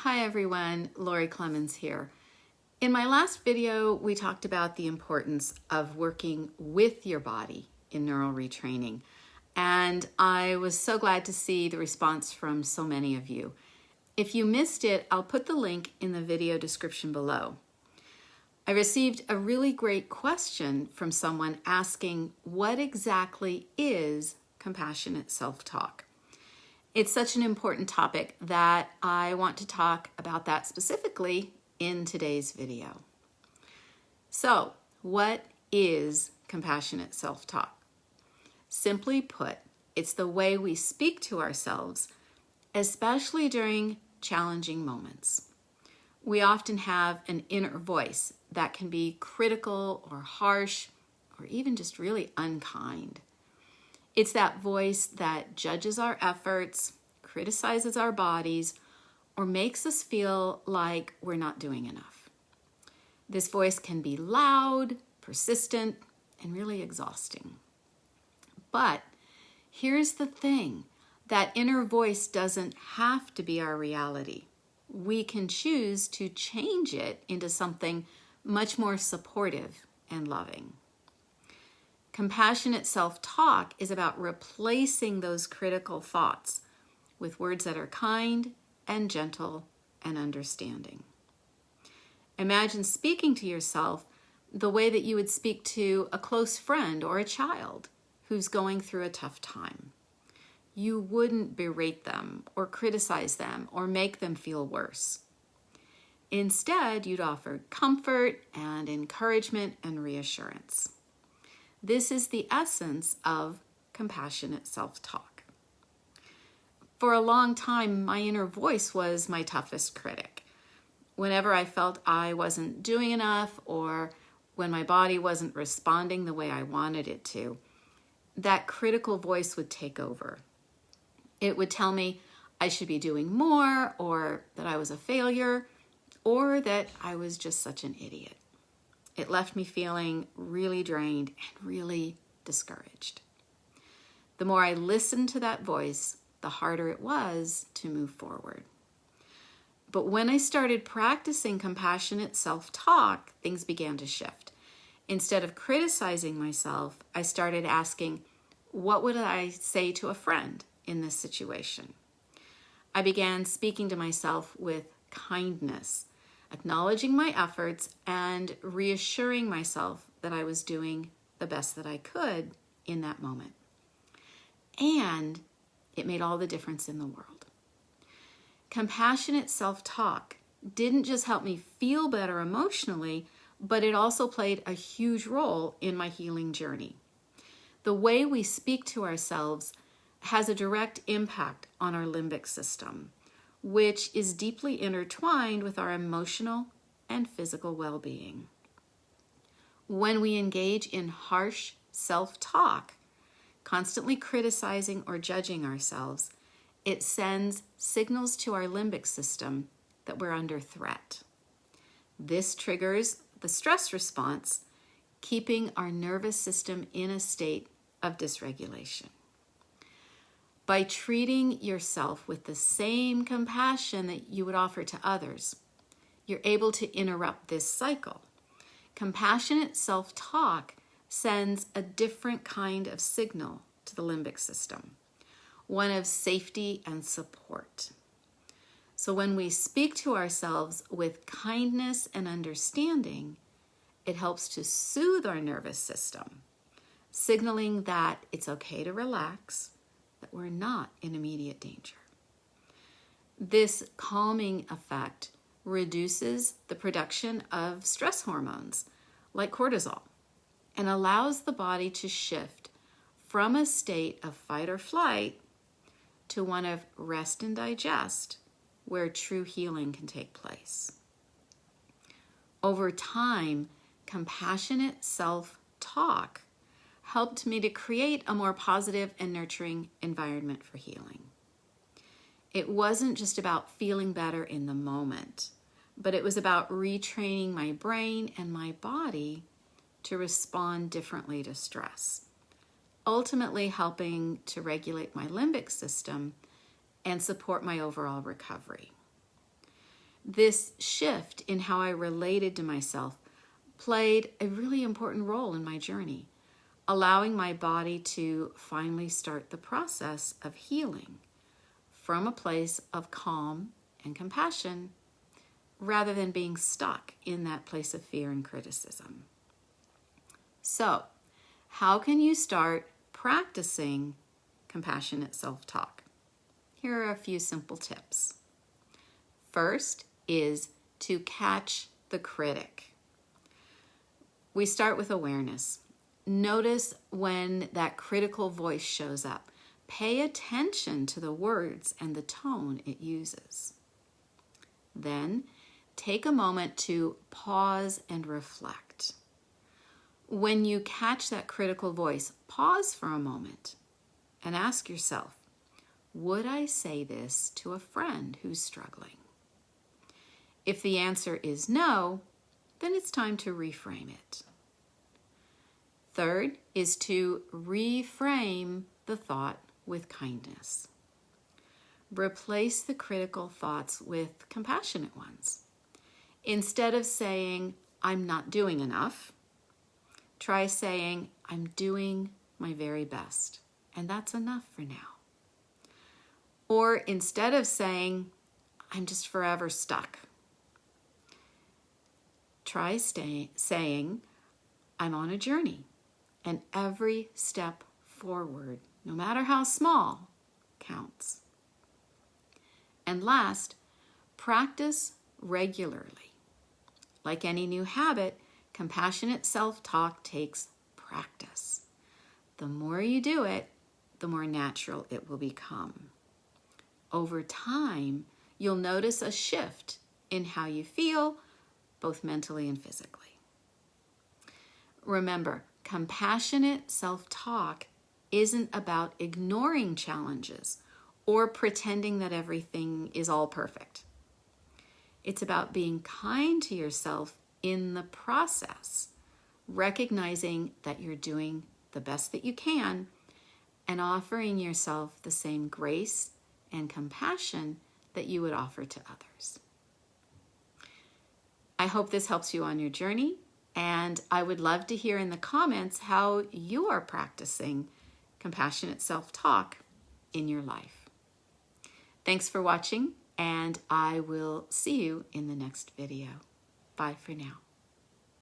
Hi everyone, Lori Clemmons here. In my last video, we talked about the importance of working with your body in neural retraining. And I was so glad to see the response from so many of you. If you missed it, I'll put the link in the video description below. I received a really great question from someone asking, what exactly is compassionate self-talk? It's such an important topic that I want to talk about that specifically in today's video. So, what is compassionate self-talk? Simply put, it's the way we speak to ourselves, especially during challenging moments. We often have an inner voice that can be critical or harsh or even just really unkind. It's that voice that judges our efforts, criticizes our bodies, or makes us feel like we're not doing enough. This voice can be loud, persistent, and really exhausting. But here's the thing, that inner voice doesn't have to be our reality. We can choose to change it into something much more supportive and loving. Compassionate self-talk is about replacing those critical thoughts with words that are kind and gentle and understanding. Imagine speaking to yourself the way that you would speak to a close friend or a child who's going through a tough time. You wouldn't berate them or criticize them or make them feel worse. Instead, you'd offer comfort and encouragement and reassurance. This is the essence of compassionate self-talk. For a long time, my inner voice was my toughest critic. Whenever I felt I wasn't doing enough or when my body wasn't responding the way I wanted it to, that critical voice would take over. It would tell me I should be doing more, or that I was a failure, or that I was just such an idiot. It left me feeling really drained and really discouraged. The more I listened to that voice, the harder it was to move forward. But when I started practicing compassionate self-talk, things began to shift. Instead of criticizing myself, I started asking, what would I say to a friend in this situation? I began speaking to myself with kindness, acknowledging my efforts and reassuring myself that I was doing the best that I could in that moment. And it made all the difference in the world. Compassionate self-talk didn't just help me feel better emotionally, but it also played a huge role in my healing journey. The way we speak to ourselves has a direct impact on our limbic system, which is deeply intertwined with our emotional and physical well-being. When we engage in harsh self-talk, constantly criticizing or judging ourselves, it sends signals to our limbic system that we're under threat. This triggers the stress response, keeping our nervous system in a state of dysregulation. By treating yourself with the same compassion that you would offer to others, you're able to interrupt this cycle. Compassionate self-talk sends a different kind of signal to the limbic system, one of safety and support. So when we speak to ourselves with kindness and understanding, it helps to soothe our nervous system, signaling that it's okay to relax, that we're not in immediate danger. This calming effect reduces the production of stress hormones like cortisol and allows the body to shift from a state of fight or flight to one of rest and digest, where true healing can take place. Over time, compassionate self-talk helped me to create a more positive and nurturing environment for healing. It wasn't just about feeling better in the moment, but it was about retraining my brain and my body to respond differently to stress, ultimately helping to regulate my limbic system and support my overall recovery. This shift in how I related to myself played a really important role in my journey, allowing my body to finally start the process of healing from a place of calm and compassion rather than being stuck in that place of fear and criticism. So, how can you start practicing compassionate self-talk? Here are a few simple tips. First is to catch the critic. We start with awareness. Notice when that critical voice shows up. Pay attention to the words and the tone it uses. Then, take a moment to pause and reflect. When you catch that critical voice, pause for a moment and ask yourself, would I say this to a friend who's struggling? If the answer is no, then it's time to reframe it. Third is to reframe the thought with kindness. Replace the critical thoughts with compassionate ones. Instead of saying, I'm not doing enough, try saying, I'm doing my very best, and that's enough for now. Or instead of saying, I'm just forever stuck, try saying, I'm on a journey, and every step forward, no matter how small, counts. And last, practice regularly. Like any new habit, compassionate self-talk takes practice. The more you do it, the more natural it will become. Over time, you'll notice a shift in how you feel, both mentally and physically. Remember, compassionate self-talk isn't about ignoring challenges or pretending that everything is all perfect. It's about being kind to yourself in the process, recognizing that you're doing the best that you can and offering yourself the same grace and compassion that you would offer to others. I hope this helps you on your journey, and I would love to hear in the comments how you are practicing compassionate self-talk in your life. Thanks for watching, and I will see you in the next video. Bye for now.